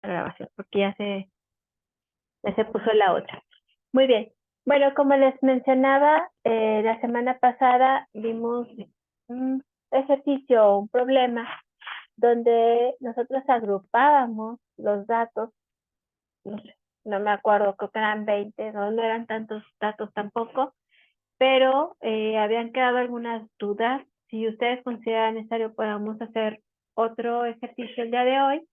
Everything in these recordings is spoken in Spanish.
la grabación, porque ya se puso la otra. Muy bien. Bueno, como les mencionaba, la semana pasada vimos un ejercicio, un problema, donde nosotros agrupábamos los datos, no sé, no me acuerdo, creo que eran 20, no eran tantos datos tampoco, pero habían quedado algunas dudas. Si ustedes consideran necesario, podemos hacer otro ejercicio el día de hoy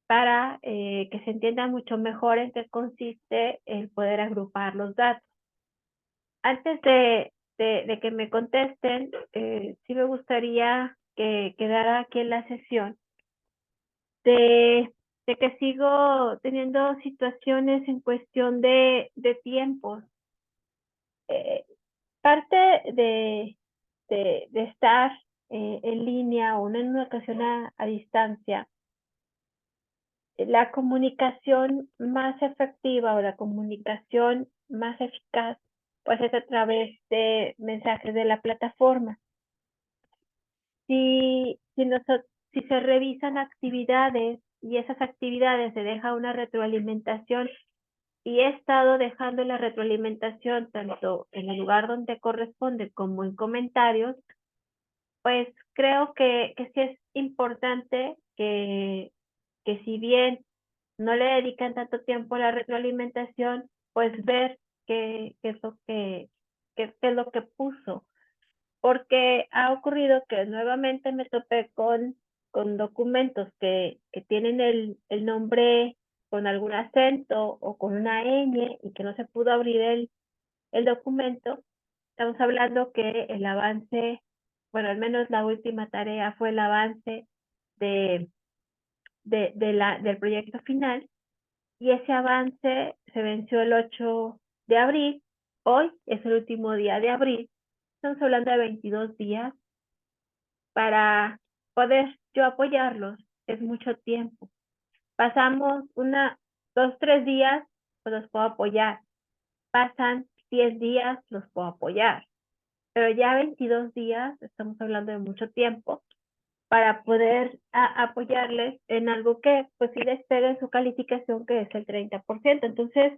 para que se entienda mucho mejor en qué consiste el poder agrupar los datos. Antes de que me contesten, sí me gustaría que quedara aquí en la sesión de, de que sigo teniendo situaciones en cuestión de tiempos. Eh, parte de estar en línea o en una ocasión a distancia, la comunicación más efectiva o la comunicación más eficaz, pues es a través de mensajes de la plataforma. Si se revisan actividades y esas actividades se deja una retroalimentación y he estado dejando la retroalimentación tanto en el lugar donde corresponde como en comentarios, pues creo que sí es importante que si bien no le dedican tanto tiempo a la retroalimentación, pues ver qué es lo qué es lo que puso. Porque ha ocurrido que nuevamente me topé con documentos que tienen el nombre con algún acento o con una ñ y que no se pudo abrir el documento. Estamos hablando que el avance, bueno, al menos la última tarea fue el avance de, del proyecto final, y ese avance se venció el 8 de abril. Hoy es el último día de abril. Estamos hablando de 22 días para poder yo apoyarlos. Es mucho tiempo. Pasamos 2, 3 días, pues los puedo apoyar. Pasan 10 días, los puedo apoyar. Pero ya 22 días, estamos hablando de mucho tiempo para poder apoyarles en algo que pues sí despegue su calificación, que es el 30%. Entonces,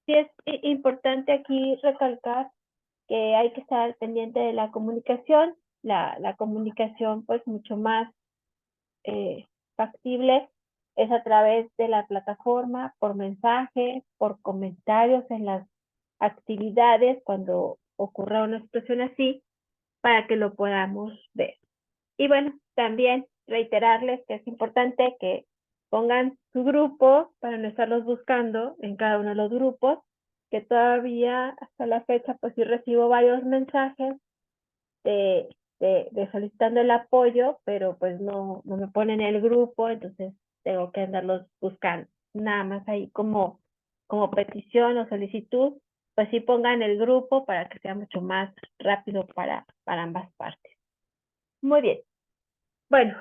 sí es importante aquí recalcar que hay que estar pendiente de la comunicación, la comunicación pues mucho más factible es a través de la plataforma, por mensaje, por comentarios en las actividades cuando ocurra una situación así, para que lo podamos ver. Y bueno, también reiterarles que es importante que pongan su grupo para no estarlos buscando en cada uno de los grupos, que todavía hasta la fecha pues sí recibo varios mensajes de, solicitando el apoyo, pero pues no me ponen el grupo, entonces tengo que andarlos buscando. Nada más ahí como petición o solicitud, pues sí pongan el grupo para que sea mucho más rápido para ambas partes. Muy bien. Bueno,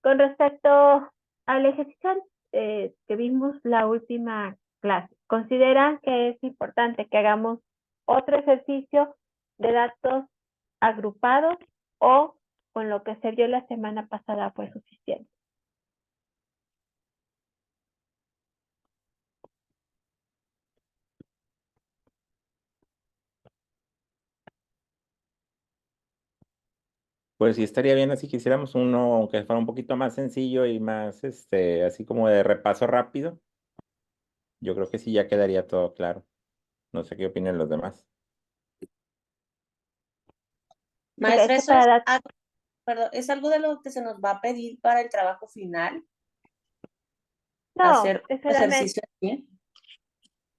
con respecto al ejercicio que vimos la última clase, ¿consideran que es importante que hagamos otro ejercicio de datos agrupados o con lo que se vio la semana pasada fue suficiente? Pues sí, estaría bien así que hiciéramos uno, aunque fuera un poquito más sencillo y más, así como de repaso rápido. Yo creo que sí ya quedaría todo claro. No sé qué opinan los demás. Ok, Maestra, esto eso es para dar, algo, perdón, es algo de lo que se nos va a pedir para el trabajo final, no, hacer es un solamente, ejercicio así.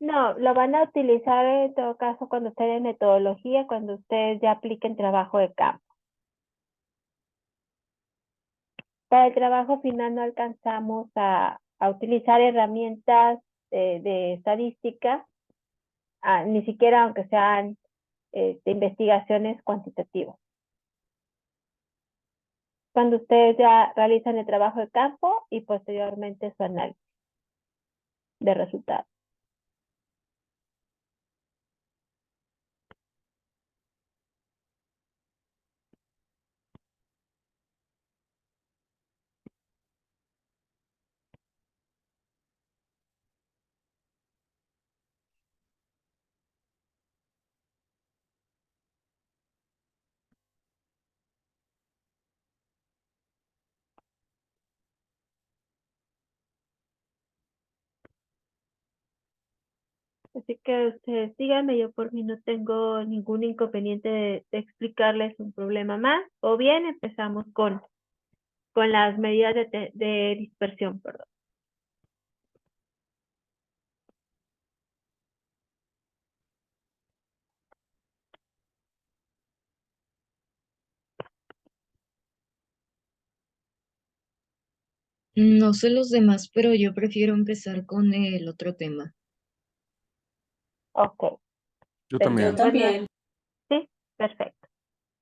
no, lo van a utilizar en todo caso cuando estén en metodología, cuando ustedes ya apliquen trabajo de campo. Para el trabajo final no alcanzamos a utilizar herramientas de estadística, ni siquiera aunque sean de investigaciones cuantitativas. Cuando ustedes ya realizan el trabajo de campo y posteriormente su análisis de resultados. Así que ustedes díganme, yo por mí no tengo ningún inconveniente de explicarles un problema más, o bien empezamos con las medidas de dispersión, perdón. No sé los demás, pero yo prefiero empezar con el otro tema. Ok, Yo perfecto. también. Yo también. Sí, perfecto.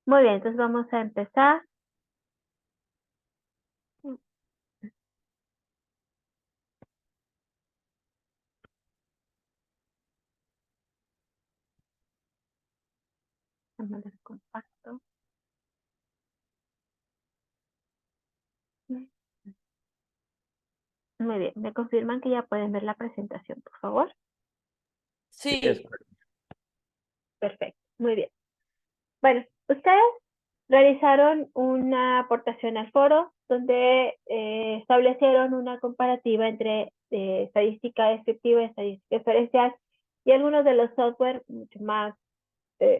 Muy bien, entonces vamos a empezar. Vamos a ver, compacto. Muy bien, ¿me confirman que ya pueden ver la presentación, por favor? Sí. Es correcto. Perfecto, muy bien. Bueno, ustedes realizaron una aportación al foro donde establecieron una comparativa entre estadística descriptiva y estadística diferencial y algunos de los software mucho más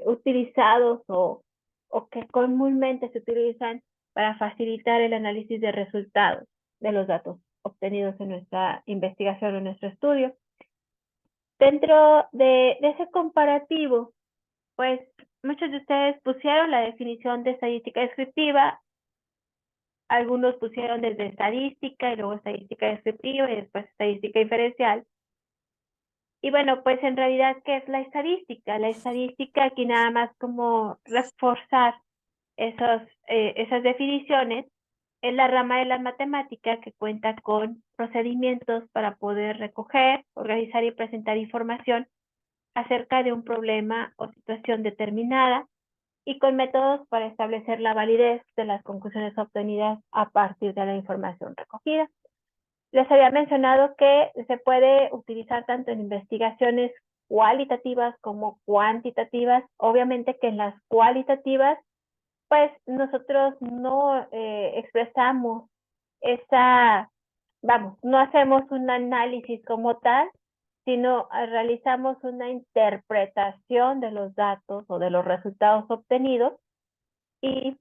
utilizados o que comúnmente se utilizan para facilitar el análisis de resultados de los datos obtenidos en nuestra investigación o en nuestro estudio. Dentro de ese comparativo, pues muchos de ustedes pusieron la definición de estadística descriptiva, algunos pusieron desde estadística y luego estadística descriptiva y después estadística diferencial. Y bueno, pues en realidad, ¿qué es la estadística? La estadística aquí nada más como reforzar esas definiciones, es la rama de la matemática que cuenta con procedimientos para poder recoger, organizar y presentar información acerca de un problema o situación determinada y con métodos para establecer la validez de las conclusiones obtenidas a partir de la información recogida. Les había mencionado que se puede utilizar tanto en investigaciones cualitativas como cuantitativas. Obviamente que en las cualitativas, pues nosotros no expresamos no hacemos un análisis como tal, sino realizamos una interpretación de los datos o de los resultados obtenidos y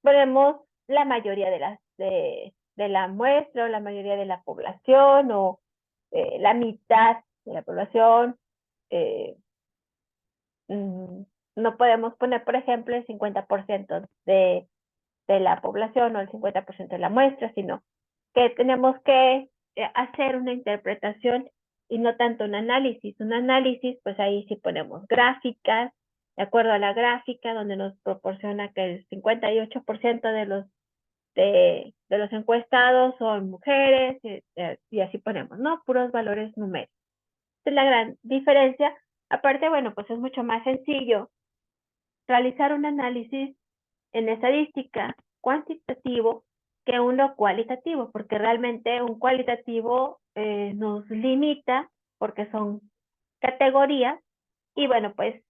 ponemos la mayoría de la muestra o la mayoría de la población o la mitad de la población. No podemos poner, por ejemplo, el 50% de la población o el 50% de la muestra, sino que tenemos que hacer una interpretación y no tanto un análisis. Un análisis, pues ahí sí ponemos gráficas, de acuerdo a la gráfica, donde nos proporciona que el 58% de los encuestados son mujeres, y así ponemos, ¿no? Puros valores numéricos. Esta es la gran diferencia. Aparte, bueno, pues es mucho más sencillo realizar un análisis en estadística cuantitativo que uno cualitativo, porque realmente un cualitativo nos limita porque son categorías y bueno, pues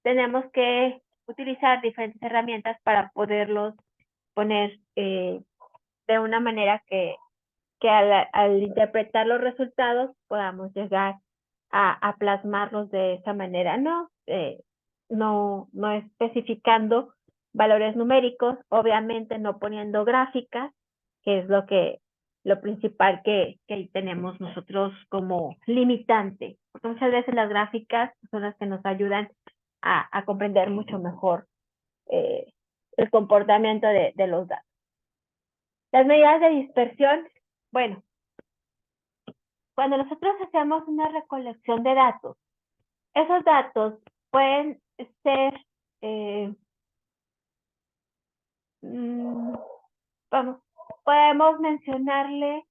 tenemos que utilizar diferentes herramientas para poderlos poner de una manera que al interpretar los resultados podamos llegar a plasmarlos de esa manera, no especificando valores numéricos, obviamente no poniendo gráficas, que es lo principal que tenemos nosotros como limitante, porque muchas veces las gráficas son las que nos ayudan a comprender mucho mejor el comportamiento de los datos. Las medidas de dispersión, bueno, cuando nosotros hacemos una recolección de datos, esos datos pueden ser, podemos mencionarle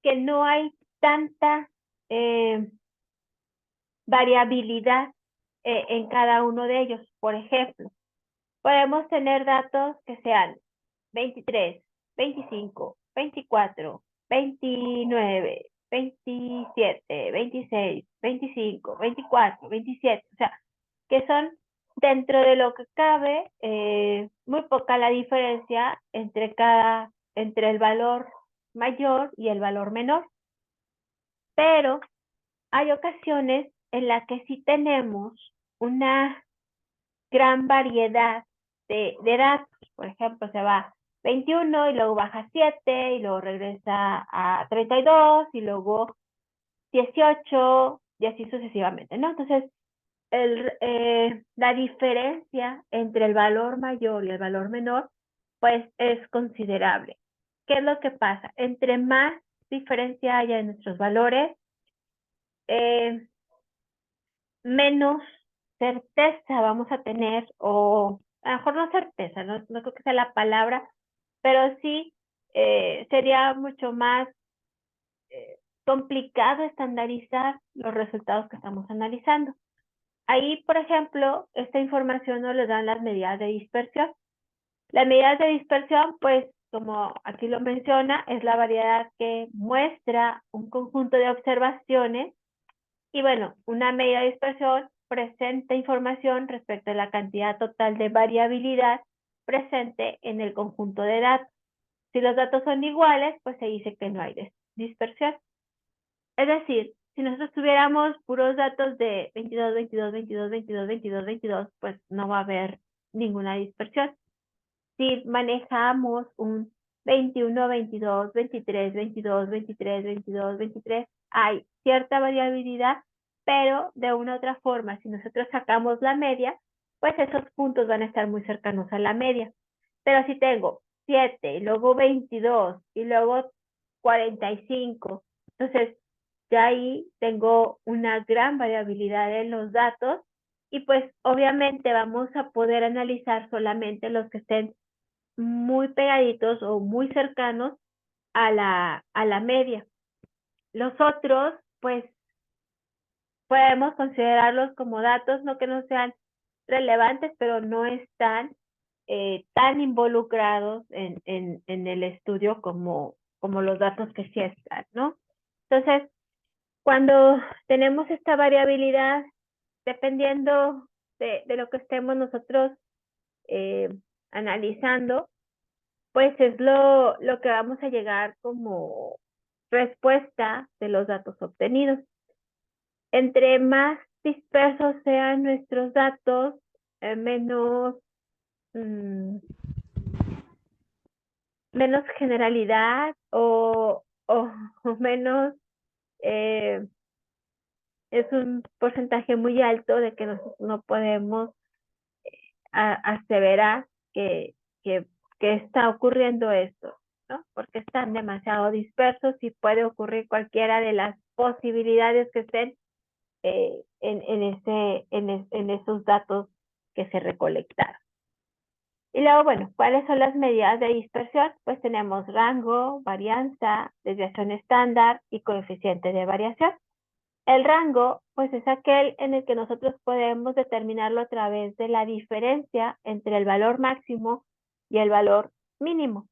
que no hay tanta variabilidad en cada uno de ellos. Por ejemplo, podemos tener datos que sean 23, 25, 24, 29, 27, 26, 25, 24, 27, o sea, que son dentro de lo que cabe, muy poca la diferencia entre el valor mayor y el valor menor. Pero hay ocasiones en las que sí tenemos una gran variedad de datos. Por ejemplo, se va 21 y luego baja 7 y luego regresa a 32 y luego 18 y así sucesivamente, ¿no? Entonces, la diferencia entre el valor mayor y el valor menor, pues es considerable. ¿Qué es lo que pasa? Entre más diferencia haya en nuestros valores, menos certeza vamos a tener, o a lo mejor no certeza, no creo que sea la palabra, pero sí sería mucho más complicado estandarizar los resultados que estamos analizando. Ahí, por ejemplo, esta información nos le dan las medidas de dispersión. Las medidas de dispersión, pues, como aquí lo menciona, es la variedad que muestra un conjunto de observaciones. Y bueno, una medida de dispersión presenta información respecto a la cantidad total de variabilidad presente en el conjunto de datos. Si los datos son iguales, pues se dice que no hay dispersión. Es decir, si nosotros tuviéramos puros datos de 22, 22, 22, 22, 22, 22, pues no va a haber ninguna dispersión. Si manejamos un 21, 22, 23, 22, 23, 22, 23, hay cierta variabilidad, pero de una u otra forma, si nosotros sacamos la media, pues esos puntos van a estar muy cercanos a la media. Pero si tengo 7, y luego 22, y luego 45, entonces ya ahí tengo una gran variabilidad en los datos y pues obviamente vamos a poder analizar solamente los que estén muy pegaditos o muy cercanos a la media. Los otros, pues, podemos considerarlos como datos, no que no sean relevantes, pero no están tan involucrados en el estudio como los datos que sí están, ¿no? Entonces, cuando tenemos esta variabilidad, dependiendo de lo que estemos nosotros analizando, pues es lo que vamos a llegar como respuesta de los datos obtenidos. Entre más dispersos sean nuestros datos, menos generalidad o menos es un porcentaje muy alto de que no podemos aseverar que está ocurriendo esto, ¿no? Porque están demasiado dispersos y puede ocurrir cualquiera de las posibilidades que estén en esos datos que se recolectaron. Y luego, bueno, ¿cuáles son las medidas de dispersión? Pues tenemos rango, varianza, desviación estándar y coeficiente de variación. El rango, pues es aquel en el que nosotros podemos determinarlo a través de la diferencia entre el valor máximo y el valor mínimo.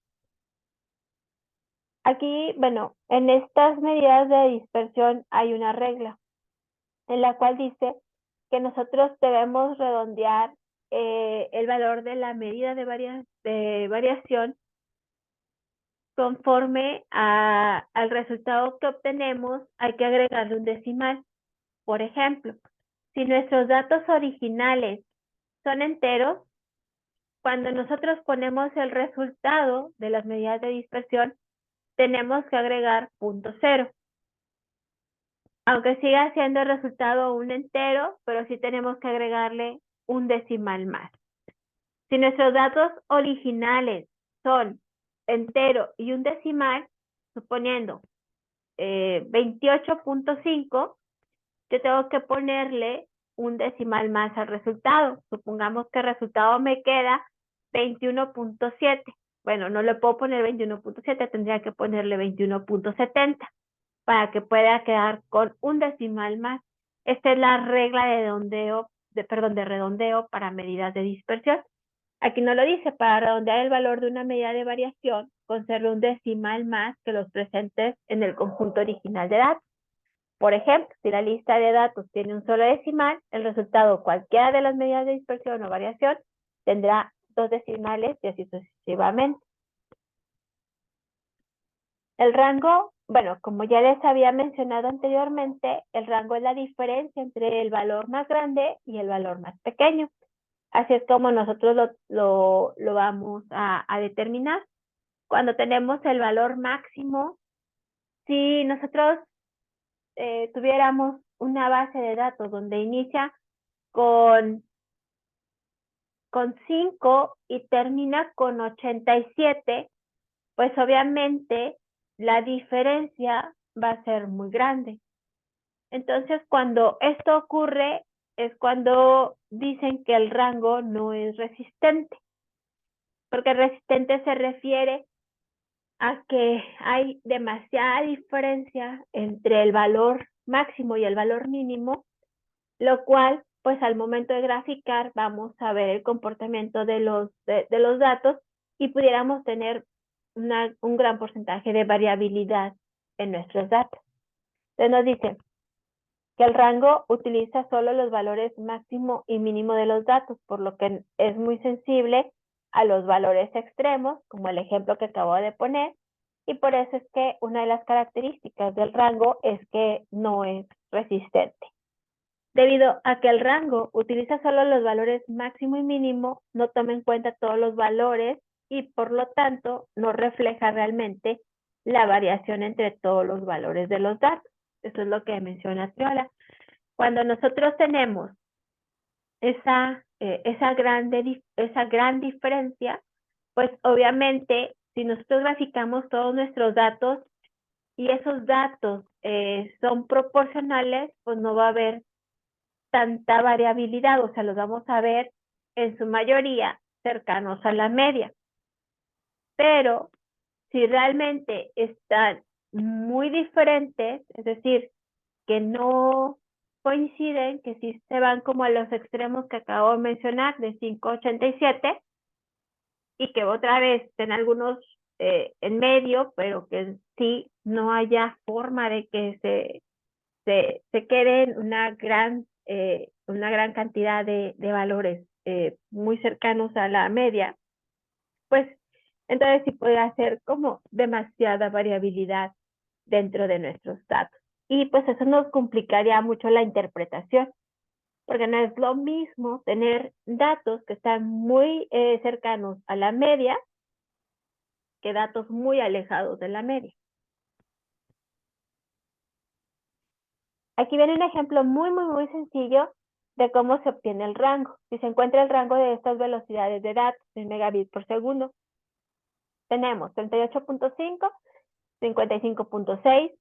Aquí, bueno, en estas medidas de dispersión hay una regla en la cual dice que nosotros debemos redondear el valor de la medida de variación conforme al resultado que obtenemos. Hay que agregarle un decimal. Por ejemplo, si nuestros datos originales son enteros, cuando nosotros ponemos el resultado de las medidas de dispersión, tenemos que agregar 0.0. Aunque siga siendo el resultado un entero, pero sí tenemos que agregarle un decimal más. Si nuestros datos originales son entero y un decimal, suponiendo 28.5, yo tengo que ponerle un decimal más al resultado. Supongamos que el resultado me queda 21.7. Bueno, no le puedo poner 21.7, tendría que ponerle 21.70 para que pueda quedar con un decimal más. Esta es la regla de redondeo para medidas de dispersión. Aquí no lo dice, para redondear el valor de una medida de variación, conserve un decimal más que los presentes en el conjunto original de datos. Por ejemplo, si la lista de datos tiene un solo decimal, el resultado cualquiera de las medidas de dispersión o variación tendrá 2 decimales y así sucesivamente. El rango bueno, como ya les había mencionado anteriormente, el rango es la diferencia entre el valor más grande y el valor más pequeño. Así es como nosotros lo vamos a determinar. Cuando tenemos el valor máximo, si nosotros tuviéramos una base de datos donde inicia con 5 y termina con 87, pues obviamente la diferencia va a ser muy grande. Entonces, cuando esto ocurre, es cuando dicen que el rango no es resistente, porque resistente se refiere a que hay demasiada diferencia entre el valor máximo y el valor mínimo, lo cual, pues al momento de graficar, vamos a ver el comportamiento de los datos y pudiéramos tener un gran porcentaje de variabilidad en nuestros datos. Entonces nos dice que el rango utiliza solo los valores máximo y mínimo de los datos, por lo que es muy sensible a los valores extremos, como el ejemplo que acabo de poner, y por eso es que una de las características del rango es que no es resistente. Debido a que el rango utiliza solo los valores máximo y mínimo, no toma en cuenta todos los valores y por lo tanto no refleja realmente la variación entre todos los valores de los datos. Eso es lo que menciona Triola. Cuando nosotros tenemos esa gran diferencia, pues obviamente si nosotros graficamos todos nuestros datos y esos datos son proporcionales, pues no va a haber tanta variabilidad, o sea, los vamos a ver en su mayoría cercanos a la media. Pero si realmente están muy diferentes, es decir, que no coinciden, que sí se van como a los extremos que acabo de mencionar, de 5,87, y que otra vez estén algunos en medio, pero que sí no haya forma de que se queden una gran cantidad de valores muy cercanos a la media, pues entonces sí puede hacer como demasiada variabilidad dentro de nuestros datos. Y pues eso nos complicaría mucho la interpretación, porque no es lo mismo tener datos que están muy cercanos a la media que datos muy alejados de la media. Aquí viene un ejemplo muy sencillo de cómo se obtiene el rango. Si se encuentra el rango de estas velocidades de datos en megabits por segundo, tenemos 38.5, 55.6,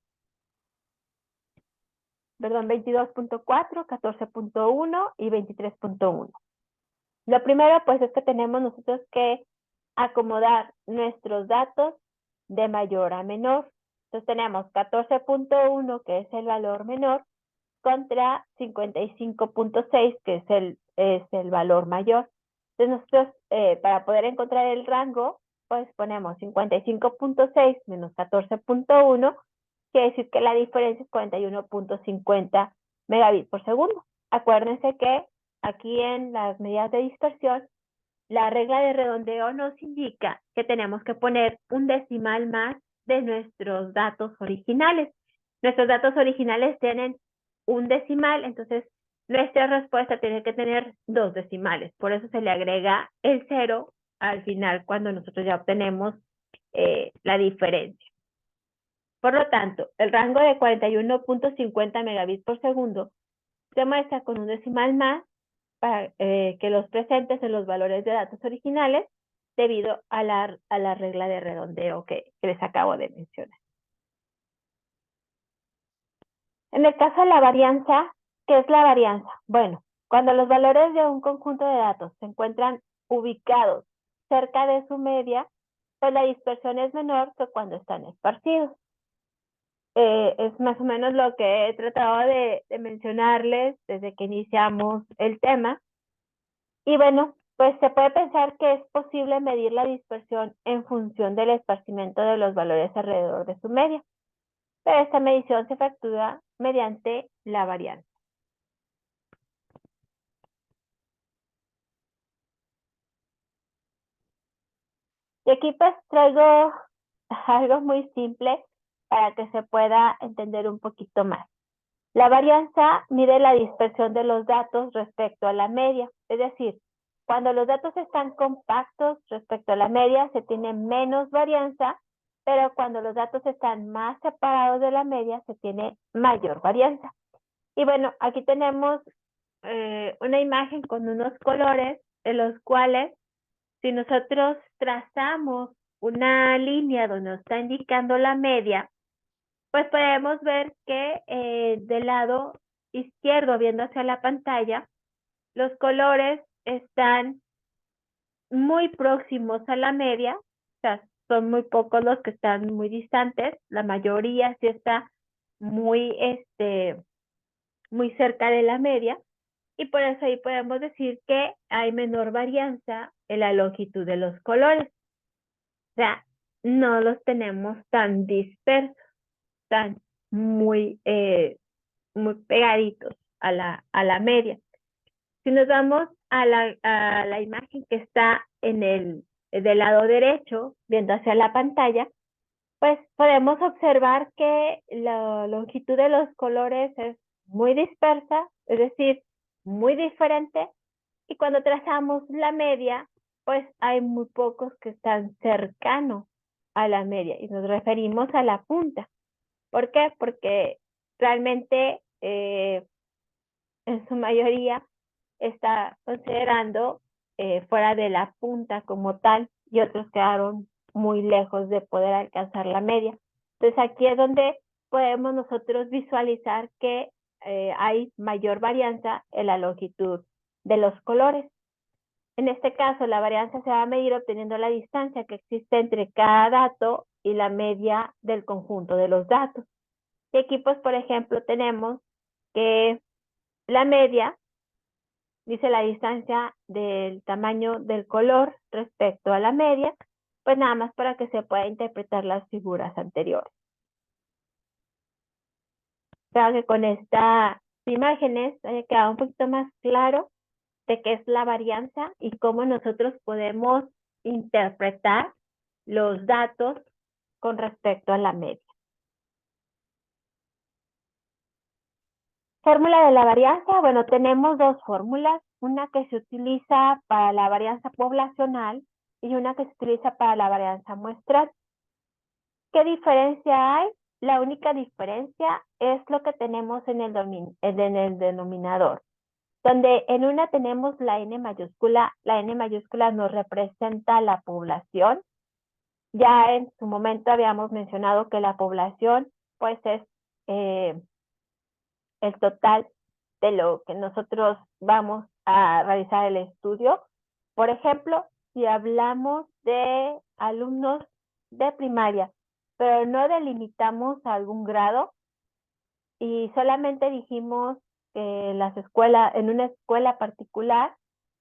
perdón, 22.4, 14.1 y 23.1. Lo primero, pues, es que tenemos nosotros que acomodar nuestros datos de mayor a menor. Entonces tenemos 14.1, que es el valor menor, contra 55.6, que es el valor mayor. Entonces nosotros, para poder encontrar el rango, pues ponemos 55.6 menos 14.1, quiere decir que la diferencia es 41.50 megabits por segundo. Acuérdense que aquí en las medidas de dispersión, la regla de redondeo nos indica que tenemos que poner un decimal más de nuestros datos originales. Nuestros datos originales tienen un decimal, entonces nuestra respuesta tiene que tener 2 decimales. Por eso se le agrega el 0 al final cuando nosotros ya obtenemos la diferencia. Por lo tanto, el rango de 41.50 megabits por segundo se muestra con un decimal más para que los presentes en los valores de datos originales debido a la regla de redondeo que les acabo de mencionar. En el caso de la varianza, ¿qué es la varianza? Bueno, cuando los valores de un conjunto de datos se encuentran ubicados cerca de su media, pues la dispersión es menor que cuando están esparcidos. Es más o menos lo que he tratado de mencionarles desde que iniciamos el tema. Y bueno, pues se puede pensar que es posible medir la dispersión en función del esparcimiento de los valores alrededor de su media, pero esta medición se efectúa mediante la varianza. Y aquí pues traigo algo muy simple para que se pueda entender un poquito más. La varianza mide la dispersión de los datos respecto a la media, es decir, cuando los datos están compactos respecto a la media se tiene menos varianza, pero cuando los datos están más separados de la media se tiene mayor varianza. Y bueno, aquí tenemos una imagen con unos colores en los cuales si nosotros trazamos una línea donde nos está indicando la media, pues podemos ver que del lado izquierdo, viendo hacia la pantalla, los colores están muy próximos a la media, o sea, son muy pocos los que están muy distantes, la mayoría sí está muy, muy cerca de la media, y por eso ahí podemos decir que hay menor varianza en la longitud de los colores. O sea, no los tenemos tan dispersos, tan muy, muy pegaditos a la media. Si nos vamos a la imagen que está del lado derecho, viendo hacia la pantalla, pues podemos observar que la longitud de los colores es muy dispersa, es decir, muy diferente, y cuando trazamos la media, pues hay muy pocos que están cercanos a la media, y nos referimos a la punta. ¿Por qué? Porque realmente en su mayoría está considerando fuera de la punta como tal, y otros quedaron muy lejos de poder alcanzar la media. Entonces aquí es donde podemos nosotros visualizar que hay mayor varianza en la longitud de los colores. En este caso, la varianza se va a medir obteniendo la distancia que existe entre cada dato y la media del conjunto de los datos. Y aquí, pues, por ejemplo, tenemos que la media dice la distancia del tamaño del color respecto a la media, pues nada más para que se pueda interpretar las figuras anteriores. Creo que con estas imágenes haya quedado un poquito más claro de qué es la varianza y cómo nosotros podemos interpretar los datos con respecto a la media. Fórmula de la varianza, bueno, tenemos dos fórmulas, una que se utiliza para la varianza poblacional y una que se utiliza para la varianza muestral. ¿Qué diferencia hay? La única diferencia es lo que tenemos en el denominador, donde en una tenemos la N mayúscula nos representa la población. Ya en su momento habíamos mencionado que la población pues es el total de lo que nosotros vamos a realizar el estudio. Por ejemplo, si hablamos de alumnos de primaria, pero no delimitamos algún grado y solamente dijimos que las escuelas, en una escuela particular,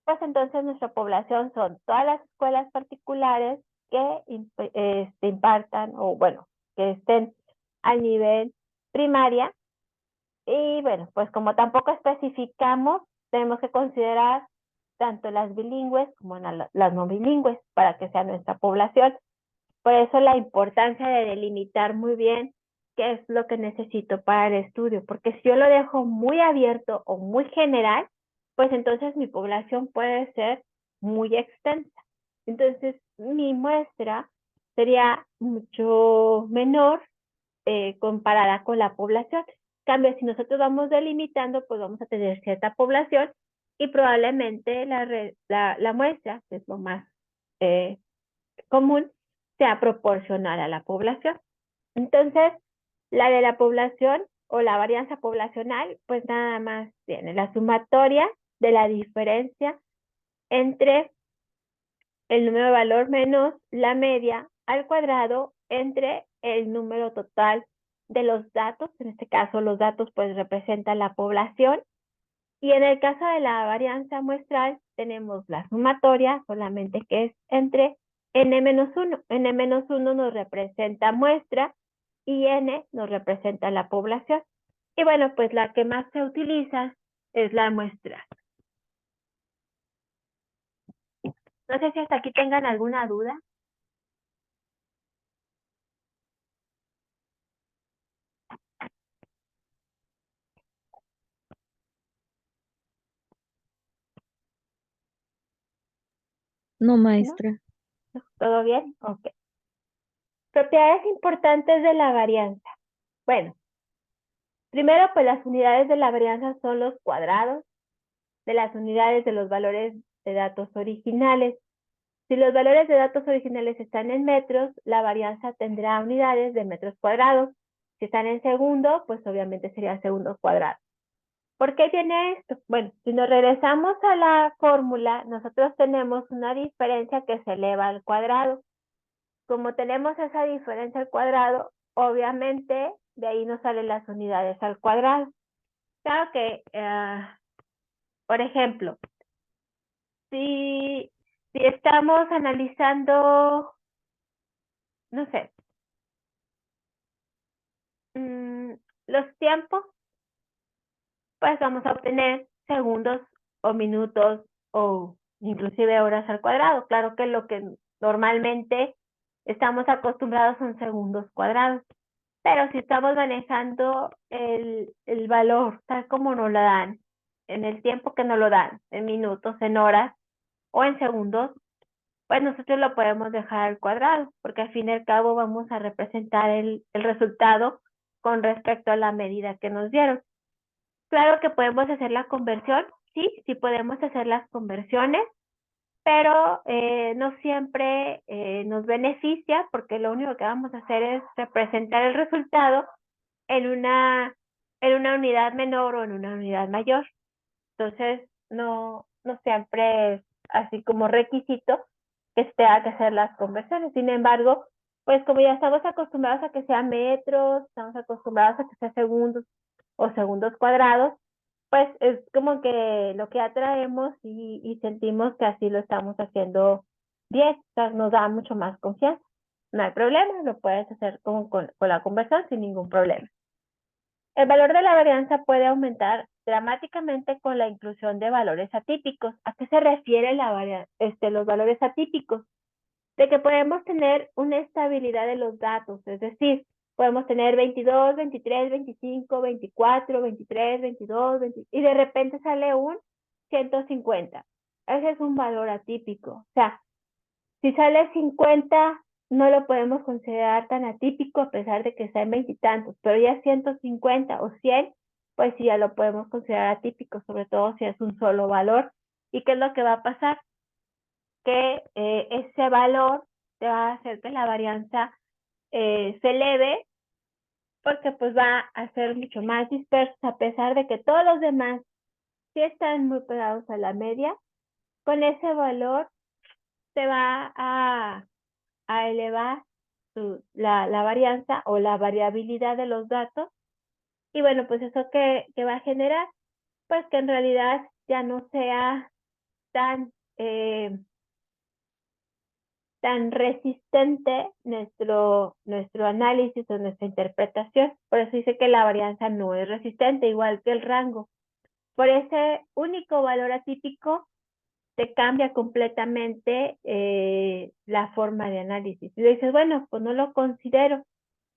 pues entonces nuestra población son todas las escuelas particulares que impartan o bueno, que estén al nivel primaria. Y bueno, pues como tampoco especificamos, tenemos que considerar tanto las bilingües como las no bilingües para que sea nuestra población. Por eso la importancia de delimitar muy bien qué es lo que necesito para el estudio, porque si yo lo dejo muy abierto o muy general, pues entonces mi población puede ser muy extensa. Entonces mi muestra sería mucho menor comparada con la población. En cambio, si nosotros vamos delimitando, pues vamos a tener cierta población y probablemente la muestra, que es lo más común, sea proporcional a la población. Entonces, la de la población o la varianza poblacional, pues nada más tiene la sumatoria de la diferencia entre el número de valor menos la media al cuadrado entre el número total de los datos. En este caso, los datos pues representan la población. Y en el caso de la varianza muestral, tenemos la sumatoria, solamente que es entre n-1. n-1 nos representa muestra y n nos representa la población. Y bueno, pues la que más se utiliza es la muestra. No sé si hasta aquí tengan alguna duda. No, maestra. ¿Todo bien? Ok. Propiedades importantes de la varianza. Bueno, primero, pues las unidades de la varianza son los cuadrados de las unidades de los valores de datos originales. Si los valores de datos originales están en metros, la varianza tendrá unidades de metros cuadrados. Si están en segundo, pues obviamente sería segundos cuadrados. ¿Por qué viene esto? Bueno, si nos regresamos a la fórmula, nosotros tenemos una diferencia que se eleva al cuadrado. Como tenemos esa diferencia al cuadrado, obviamente de ahí nos salen las unidades al cuadrado. Claro que, por ejemplo, si estamos analizando, no sé, los tiempos, pues vamos a obtener segundos o minutos o inclusive horas al cuadrado. Claro que lo que normalmente estamos acostumbrados son segundos cuadrados. Pero si estamos manejando el valor tal como nos lo dan, en el tiempo que nos lo dan, en minutos, en horas o en segundos, pues nosotros lo podemos dejar al cuadrado, porque al fin y al cabo vamos a representar el resultado con respecto a la medida que nos dieron. Claro que podemos hacer la conversión, sí podemos hacer las conversiones, pero no siempre nos beneficia porque lo único que vamos a hacer es representar el resultado en una unidad menor o en una unidad mayor. Entonces, no siempre es así como requisito que se tenga que hacer las conversiones. Sin embargo, pues como ya estamos acostumbrados a que sean metros, estamos acostumbrados a que sea segundos o segundos cuadrados, pues es como que lo que atraemos y sentimos que así lo estamos haciendo bien, o sea, nos da mucho más confianza. No hay problema, lo puedes hacer con la conversión sin ningún problema. El valor de la varianza puede aumentar dramáticamente con la inclusión de valores atípicos. ¿A qué se refiere los valores atípicos? De que podemos tener una estabilidad de los datos, es decir, podemos tener 22, 23, 25, 24, 23, 22, 20, y de repente sale un 150. Ese es un valor atípico. O sea, si sale 50, no lo podemos considerar tan atípico a pesar de que está en veintitantos, pero ya 150 o 100, pues sí ya lo podemos considerar atípico, sobre todo si es un solo valor. ¿Y qué es lo que va a pasar? Que ese valor te va a hacer que la varianza se eleve, porque pues va a ser mucho más dispersa, a pesar de que todos los demás sí están muy pegados a la media. Con ese valor se va a elevar la varianza o la variabilidad de los datos. Y bueno, pues eso que va a generar, pues que en realidad ya no sea tan resistente nuestro análisis o nuestra interpretación. Por eso dice que la varianza no es resistente, igual que el rango. Por ese único valor atípico te cambia completamente la forma de análisis. Y dices, bueno, pues no lo considero,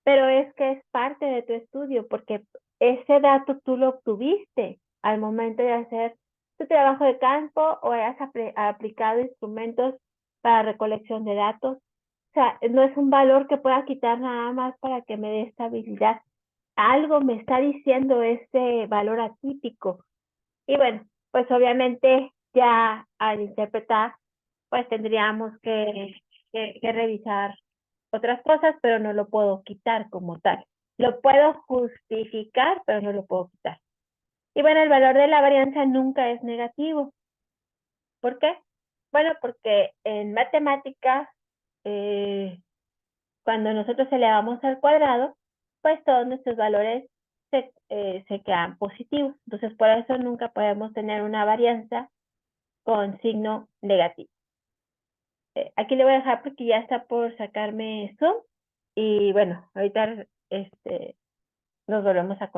pero es que es parte de tu estudio, porque ese dato tú lo obtuviste al momento de hacer tu trabajo de campo o hayas aplicado instrumentos para recolección de datos. O sea, no es un valor que pueda quitar nada más para que me dé estabilidad. Algo me está diciendo ese valor atípico. Y bueno, pues obviamente ya al interpretar, pues tendríamos que revisar otras cosas, pero no lo puedo quitar como tal. Lo puedo justificar, pero no lo puedo quitar. Y bueno, el valor de la varianza nunca es negativo. ¿Por qué? Bueno, porque en matemáticas, cuando nosotros elevamos al cuadrado, pues todos nuestros valores se quedan positivos. Entonces, por eso nunca podemos tener una varianza con signo negativo. Aquí le voy a dejar porque ya está por sacarme Zoom. Y bueno, ahorita nos volvemos a conectar.